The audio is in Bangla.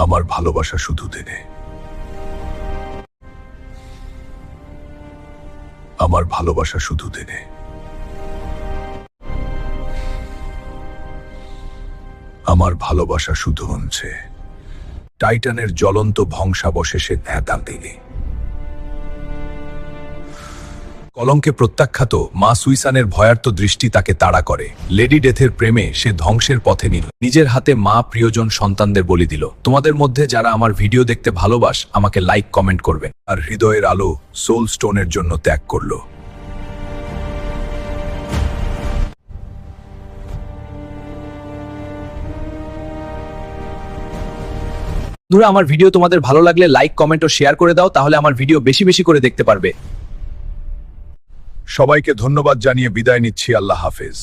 আমার ভালোবাসা শুধু দেনে, আমার ভালোবাসা শুধু দেনে। আমার ভালোবাসা শুধু হচ্ছে টাইটানের জ্বলন্ত ধ্বংসাবশেষে নেতা দিনে। কলঙ্কে প্রত্যাখ্যাত মা সুইসানের ভয়ার্ত দৃষ্টি তাকে তাড়া করে। লেডি ডেথের প্রেমে সে ধ্বংসের পথে নিল, নিজের হাতে মা প্রিয়জন সন্তানদের বলি দিল। তোমাদের মধ্যে যারা আমার ভিডিও দেখতে ভালোবাস আমাকে লাইক কমেন্ট করবে, আর হৃদয়ের আলো সোল স্টোনের জন্য ত্যাগ করলো। বন্ধুরা, আমার ভিডিও তোমাদের ভালো লাগলে লাইক কমেন্ট ও শেয়ার করে দাও, তাহলে আমার ভিডিও বেশি বেশি করে দেখতে পারবে। সবাইকে ধন্যবাদ জানিয়ে বিদায় নিচ্ছি। আল্লাহ হাফেজ।